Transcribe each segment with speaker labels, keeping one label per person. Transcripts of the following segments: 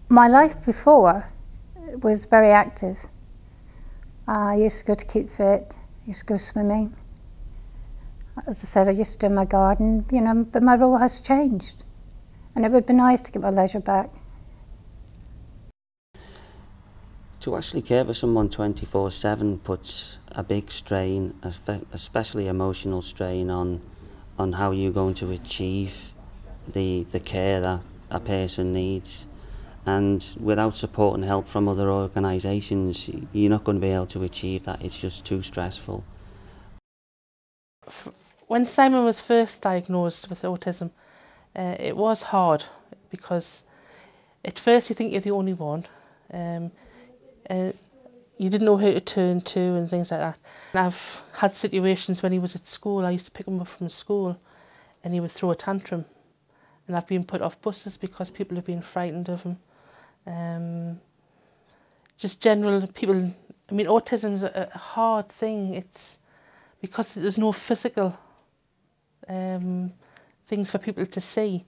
Speaker 1: My life before was very active. I used to go to keep fit, I used to go swimming. As I said, I used to do my garden, you know, but my role has changed. And it would be nice to get my leisure back.
Speaker 2: To actually care for someone 24/7 puts a big strain, especially emotional strain, on how you're going to achieve the care that a person needs. And without support and help from other organisations, you're not going to be able to achieve that. It's just too stressful.
Speaker 3: When Simon was first diagnosed with autism, it was hard because at first you think you're the only one. You didn't know who to turn to and things like that. And I've had situations when he was at school, I used to pick him up from school and he would throw a tantrum. And I've been put off buses because people have been frightened of him. Just general people, I mean, autism's a hard thing. It's because there's no physical things for people to see.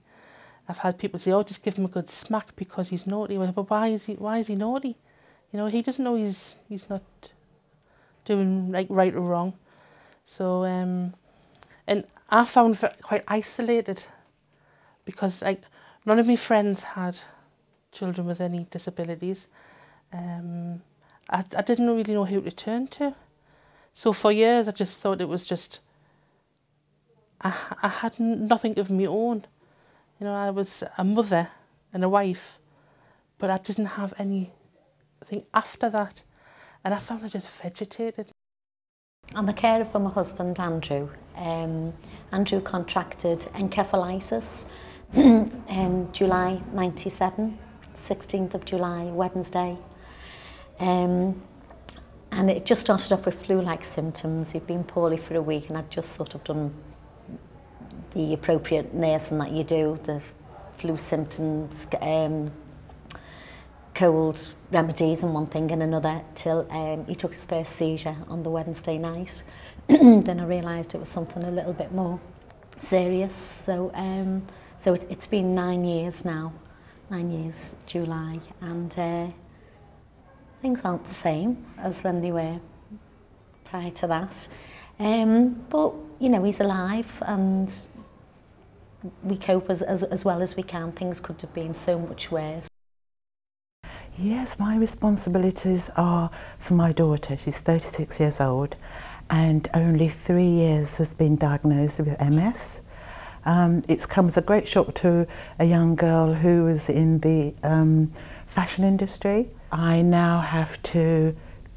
Speaker 3: I've had people say, oh, just give him a good smack because he's naughty. Well, but why is he naughty? You know, he doesn't know he's not doing like right or wrong. So, and I found quite isolated because like none of my friends had children with any disabilities. I didn't really know who to turn to. So for years I just thought it was just, I had nothing of my own. You know, I was a mother and a wife, but I didn't have anything after that. And I found I just vegetated.
Speaker 4: I'm a carer for my husband, Andrew. Andrew contracted encephalitis in July '97, 16th of July, Wednesday. And it just started off with flu-like symptoms. He'd been poorly for a week and I'd just sort of done the appropriate nursing that you do, the flu symptoms, cold remedies and one thing and another, till he took his first seizure on the Wednesday night. Then I realised it was something a little bit more serious. So, it's been 9 years now, 9 years, July, and things aren't the same as when they were prior to that. But, you know, he's alive and we cope as well as we can. Things could have been so much worse.
Speaker 5: Yes, my responsibilities are for my daughter. She's 36 years old and only 3 years has been diagnosed with MS. It's come as a great shock to a young girl who was in the fashion industry. I now have to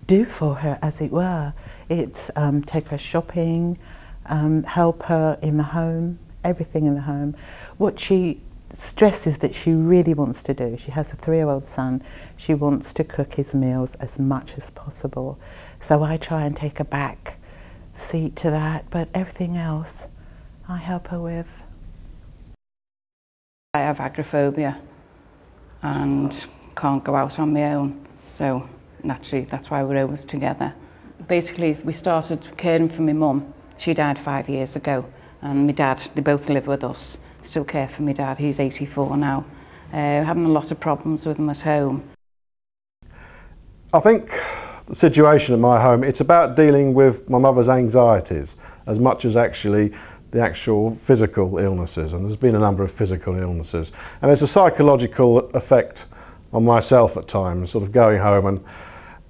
Speaker 5: do for her, as it were. It's take her shopping, help her in the home, everything in the home. What she stresses that she really wants to do, she has a 3-year-old son, she wants to cook his meals as much as possible. So I try and take a back seat to that, but everything else I help her with.
Speaker 6: I have agoraphobia and can't go out on my own, so naturally that's why we're always together. Basically we started caring for my mum. She died 5 years ago and my dad, they both live with us. Still care for my dad, he's 84 now. Having a lot of problems with him at home.
Speaker 7: I think the situation at my home, it's about dealing with my mother's anxieties as much as actually the actual physical illnesses, and there's been a number of physical illnesses. And there's a psychological effect on myself at times, sort of going home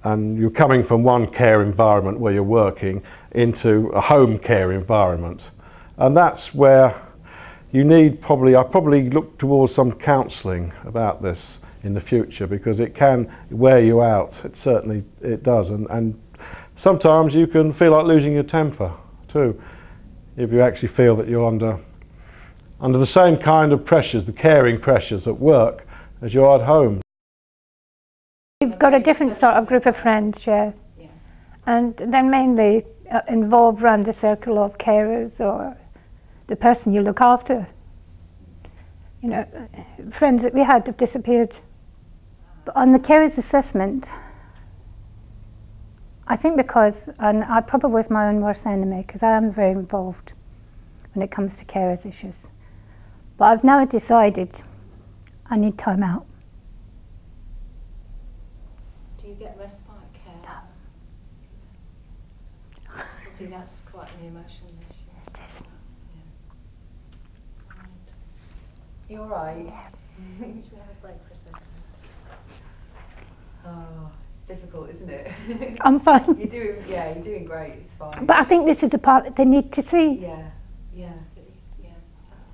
Speaker 7: and you're coming from one care environment where you're working into a home care environment. And that's where you need I probably look towards some counselling about this in the future, because it can wear you out. It does, and sometimes you can feel like losing your temper too, if you actually feel that you're under the same kind of pressures, the caring pressures at work, as you are at home.
Speaker 1: You've got a different sort of group of friends, yeah. And they're mainly involved around the circle of carers or the person you look after. You know, friends that we had have disappeared. But on the carers assessment, I think because, and I probably was my own worst enemy, because I am very involved when it comes to carers issues. But I've now decided I need time out.
Speaker 8: get respite care? No. See, that's quite an emotional issue.
Speaker 1: It is.
Speaker 8: Yeah. Right. You all right? Yeah. Should we have a break for a second? Oh, it's difficult, isn't it?
Speaker 1: I'm fine.
Speaker 8: You're doing great. It's fine.
Speaker 1: But I think this is a part that they need to see.
Speaker 8: Yeah.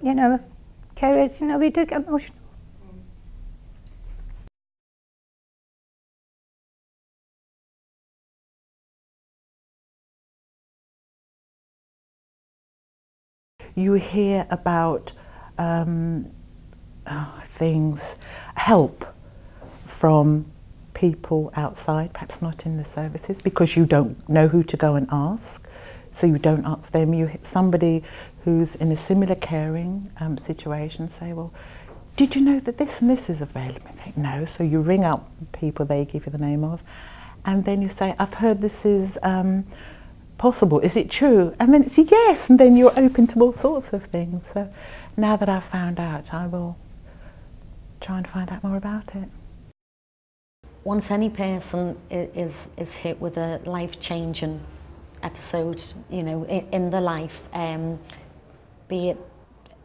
Speaker 1: You know, carers, you know, we do get emotional.
Speaker 5: You hear about things, help from people outside, perhaps not in the services, because you don't know who to go and ask. So you don't ask them. Somebody who's in a similar caring situation say, well, did you know that this and this is available? You think, no. So you ring up people they give you the name of, and then you say, I've heard this is possible. Is it true? And then it's a yes, and then you're open to all sorts of things. So now that I've found out, I will try and find out more about it.
Speaker 4: Once any person is hit with a life-changing episode, you know, in their life, be it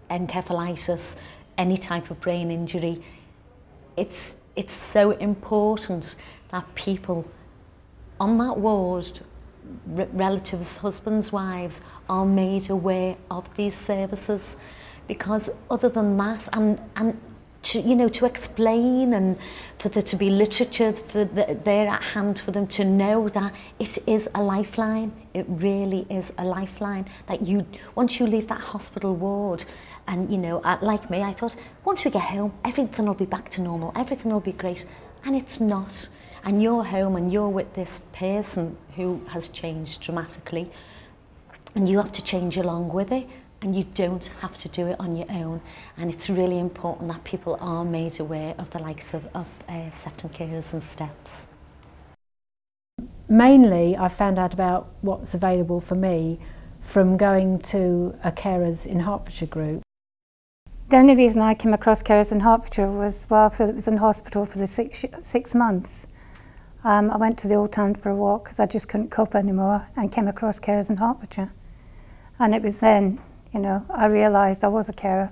Speaker 4: encephalitis, any type of brain injury, it's so important that people on that ward, relatives, husbands, wives, are made aware of these services, because other than that, and to, you know, to explain, and for there to be literature there at hand for them to know that it is a lifeline. It really is a lifeline. That once you leave that hospital ward, and you know, like me, I thought once we get home, everything will be back to normal, everything will be great, and it's not. And you're home and you're with this person who has changed dramatically, and you have to change along with it. And you don't have to do it on your own. And it's really important that people are made aware of the likes of Sefton carers and steps.
Speaker 8: Mainly, I found out about what's available for me from going to a carers in Hertfordshire group.
Speaker 1: The only reason I came across carers in Hertfordshire was while I was in hospital for the six months. I went to the Old Town for a walk because I just couldn't cope anymore, and came across carers in Hertfordshire. And it was then, you know, I realised I was a carer.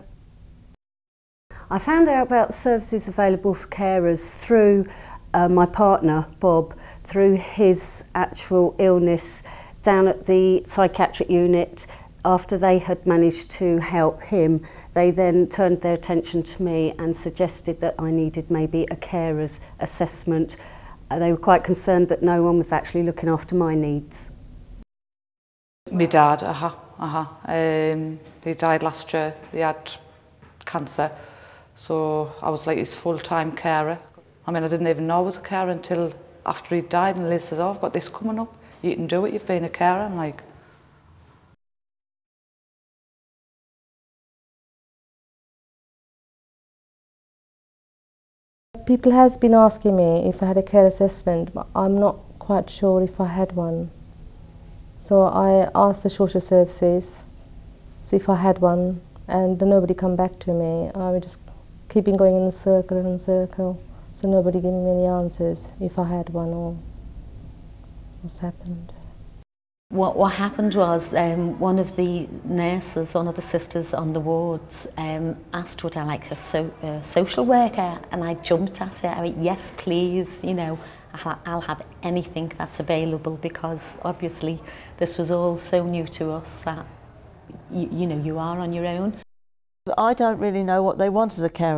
Speaker 9: I found out about services available for carers through my partner, Bob, through his actual illness down at the psychiatric unit. After they had managed to help him, they then turned their attention to me and suggested that I needed maybe a carer's assessment. They were quite concerned that no one was actually looking after my needs.
Speaker 3: My dad, he died last year. He had cancer, so I was like his full-time carer. I mean, I didn't even know I was a carer until after he died, and Liz says, oh, I've got this coming up. You can do it, you've been a carer. I'm like,
Speaker 10: people has been asking me if I had a care assessment, but I'm not quite sure if I had one. So I asked the shorter services, see if I had one, and nobody come back to me. I was just keeping going in circle and circle, so nobody giving me any answers if I had one or what's happened.
Speaker 4: What happened was one of the nurses, one of the sisters on the wards, asked would I like a social worker, and I jumped at it. I went, yes please, you know, I'll have anything that's available, because obviously this was all so new to us that you know, you are on your own.
Speaker 11: I don't really know what they want as a care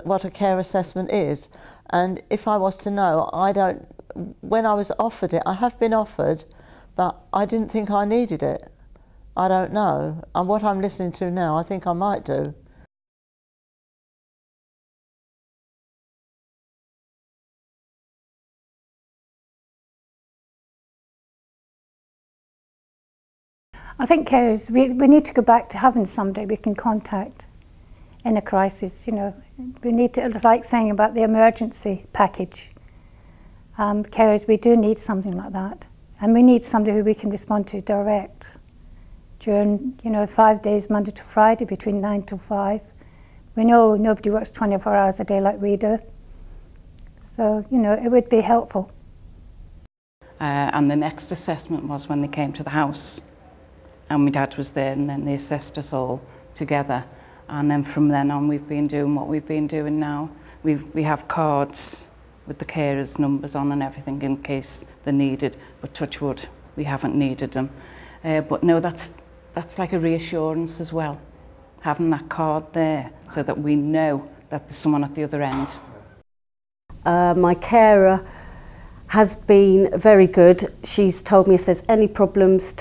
Speaker 11: what a care assessment is, and if I was to know, I don't. When I was offered it, I have been offered, but I didn't think I needed it. I don't know, and what I'm listening to now, I think I might do.
Speaker 1: I think carers, we need to go back to having somebody we can contact in a crisis, you know. We need to, it's like saying about the emergency package. Carers, we do need something like that. And we need somebody who we can respond to direct during, you know, 5 days, Monday to Friday, between 9 till 5. We know nobody works 24 hours a day like we do. So, you know, it would be helpful.
Speaker 6: And the next assessment was when they came to the house, and my dad was there, and then they assessed us all together. And then from then on, we've been doing what we've been doing now. We have cards with the carers' numbers on and everything in case they're needed, but touch wood, we haven't needed them. But no, that's like a reassurance as well, having that card there so that we know that there's someone at the other end.
Speaker 9: My carer has been very good. She's told me if there's any problems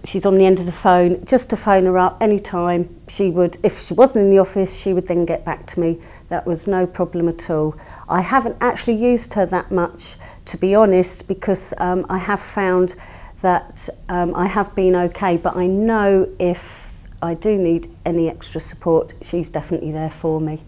Speaker 9: she's on the end of the phone, just to phone her up anytime. She would, if she wasn't in the office, she would then get back to me. That was no problem at all. I haven't actually used her that much, to be honest, because I have found that I have been okay, but I know if I do need any extra support, she's definitely there for me.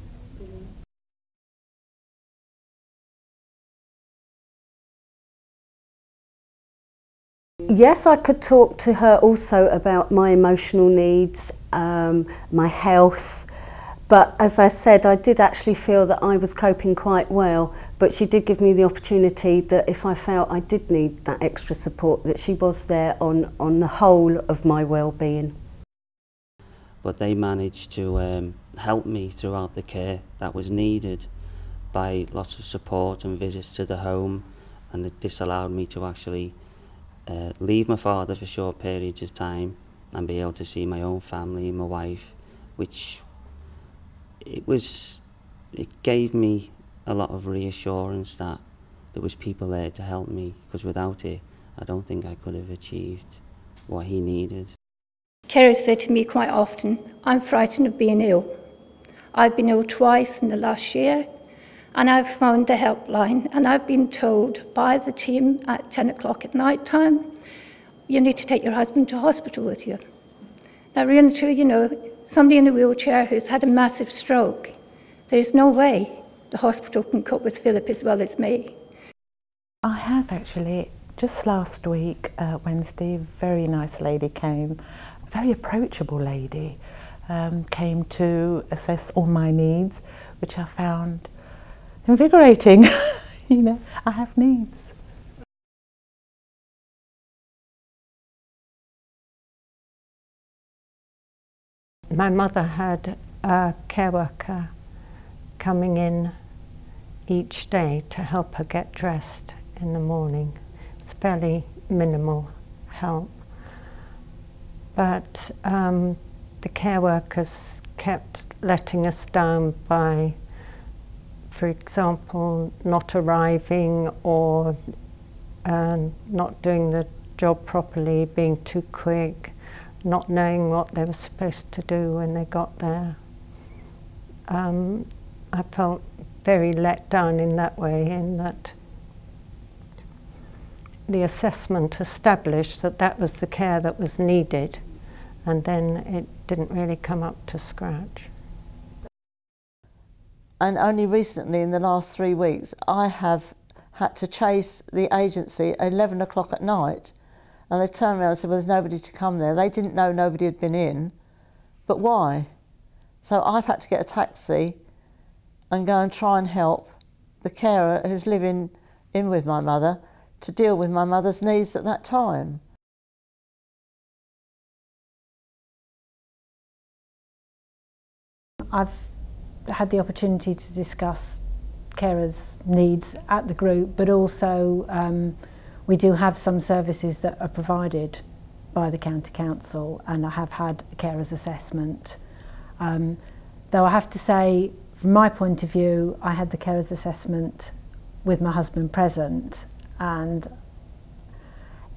Speaker 9: Yes, I could talk to her also about my emotional needs, my health, but as I said, I did actually feel that I was coping quite well, but she did give me the opportunity that if I felt I did need that extra support, that she was there on the whole of my well-being.
Speaker 2: But they managed to help me throughout the care that was needed by lots of support and visits to the home, and this allowed me to actually leave my father for short periods of time and be able to see my own family, my wife, which it gave me a lot of reassurance that there was people there to help me, because without it I don't think I could have achieved what he needed.
Speaker 1: Carers say to me quite often, I'm frightened of being ill. I've been ill twice in the last year, and I've found the helpline, and I've been told by the team at 10 o'clock at night time, you need to take your husband to hospital with you. Now really and truly, you know, somebody in a wheelchair who's had a massive stroke, there's no way the hospital can cope with Philip as well as me.
Speaker 5: I have actually, just last week, Wednesday, a very nice lady came, a very approachable lady, came to assess all my needs, which I found invigorating. You know, I have needs.
Speaker 12: My mother had a care worker coming in each day to help her get dressed in the morning. It's fairly minimal help. But the care workers kept letting us down by, for example, not arriving or not doing the job properly, being too quick, not knowing what they were supposed to do when they got there. I felt very let down in that way, in that the assessment established that that was the care that was needed, and then it didn't really come up to scratch.
Speaker 11: And only recently, in the last 3 weeks, I have had to chase the agency at 11 o'clock at night, and they turned around and said, well, there's nobody to come there. They didn't know nobody had been in, but why? So I've had to get a taxi and go and try and help the carer who's living in with my mother to deal with my mother's needs at that time.
Speaker 8: I've had the opportunity to discuss carers' needs at the group, but also we do have some services that are provided by the County Council, and I have had a carers assessment. Though I have to say, from my point of view, I had the carers assessment with my husband present, and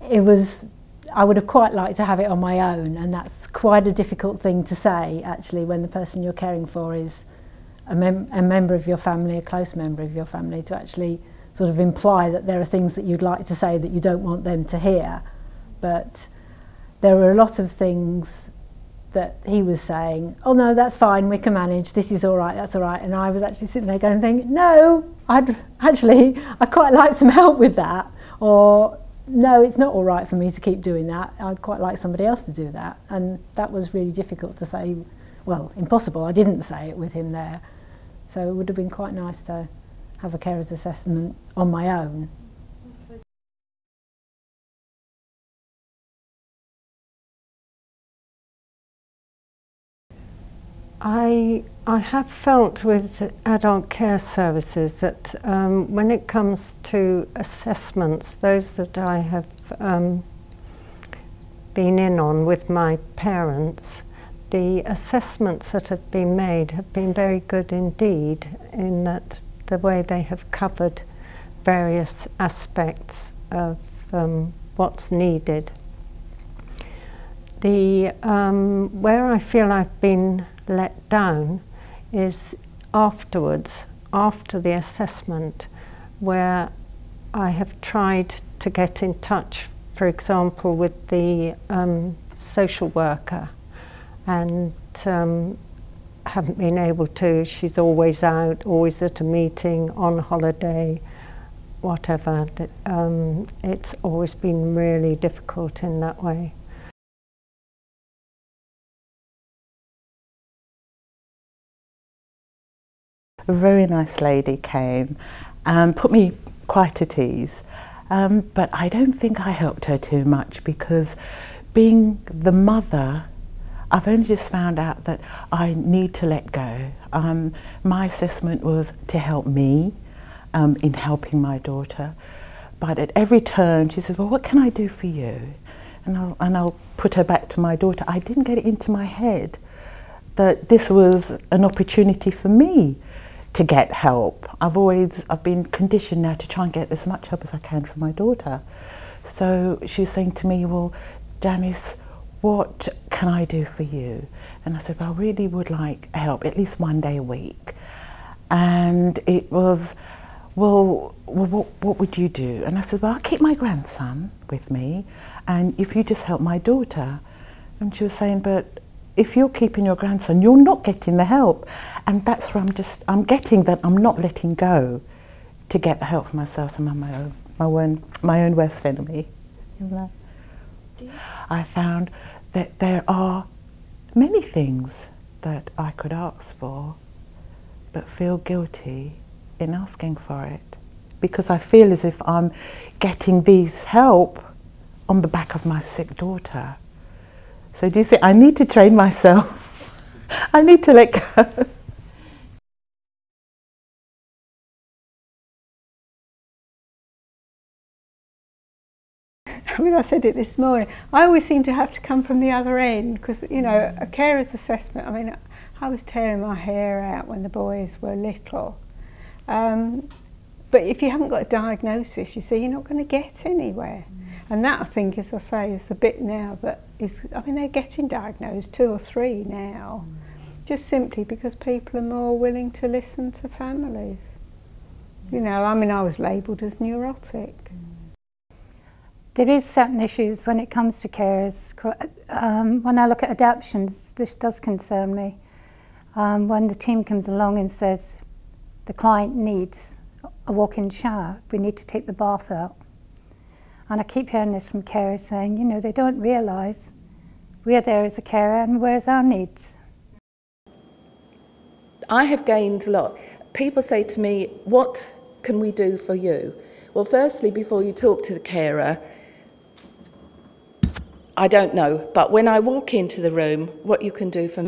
Speaker 8: I would have quite liked to have it on my own, and that's quite a difficult thing to say, actually, when the person you're caring for is a member of your family, a close member of your family, to actually sort of imply that there are things that you'd like to say that you don't want them to hear. But there were a lot of things that he was saying, oh no, that's fine, we can manage, this is all right, that's all right. And I was actually sitting there going, thinking, no, I'd quite like some help with that. Or, no, it's not all right for me to keep doing that, I'd quite like somebody else to do that. And that was really difficult to say, well, impossible, I didn't say it with him there. So it would have been quite nice to have a carers assessment on my own.
Speaker 12: I have felt with adult care services that when it comes to assessments, those that I have been in on with my parents, the assessments that have been made have been very good indeed, in that the way they have covered various aspects of what's needed. Where I feel I've been let down is afterwards, after the assessment, where I have tried to get in touch, for example, with the social worker, and haven't been able to. She's always out, always at a meeting, on holiday, whatever. It's always been really difficult in that way.
Speaker 5: A very nice lady came and put me quite at ease, but I don't think I helped her too much, because being the mother, I've only just found out that I need to let go. My assessment was to help me in helping my daughter, but at every turn she says, well, what can I do for you? And I'll put her back to my daughter. I didn't get it into my head that this was an opportunity for me to get help. I've been conditioned now to try and get as much help as I can for my daughter. So she was saying to me, well, Janice, what can I do for you? And I said, well, I really would like help, at least one day a week. And it was, well, what would you do? And I said, well, I'll keep my grandson with me, and if you just help my daughter. And she was saying, but if you're keeping your grandson, you're not getting the help. And that's where I'm getting that I'm not letting go to get the help for myself and my own worst enemy. I found that there are many things that I could ask for, but feel guilty in asking for it, because I feel as if I'm getting these help on the back of my sick daughter. So do you see, I need to train myself. I need to let go.
Speaker 13: I mean, I said it this morning, I always seem to have to come from the other end, because, you know, a carer's assessment, I mean, I was tearing my hair out when the boys were little. But if you haven't got a diagnosis, you see, you're not going to get anywhere. And that, I think, as I say, is the bit now that is, I mean, they're getting diagnosed, 2 or 3 now, just simply because people are more willing to listen to families. You know, I mean, I was labelled as neurotic.
Speaker 1: There is certain issues when it comes to carers. When I look at adoptions, this does concern me. When the team comes along and says the client needs a walk-in shower, we need to take the bath out. And I keep hearing this from carers saying, you know, they don't realise we're there as a carer and where's our needs.
Speaker 14: I have gained a lot. People say to me, what can we do for you? Well, firstly, before you talk to the carer, I don't know, but when I walk into the room, what you can do for me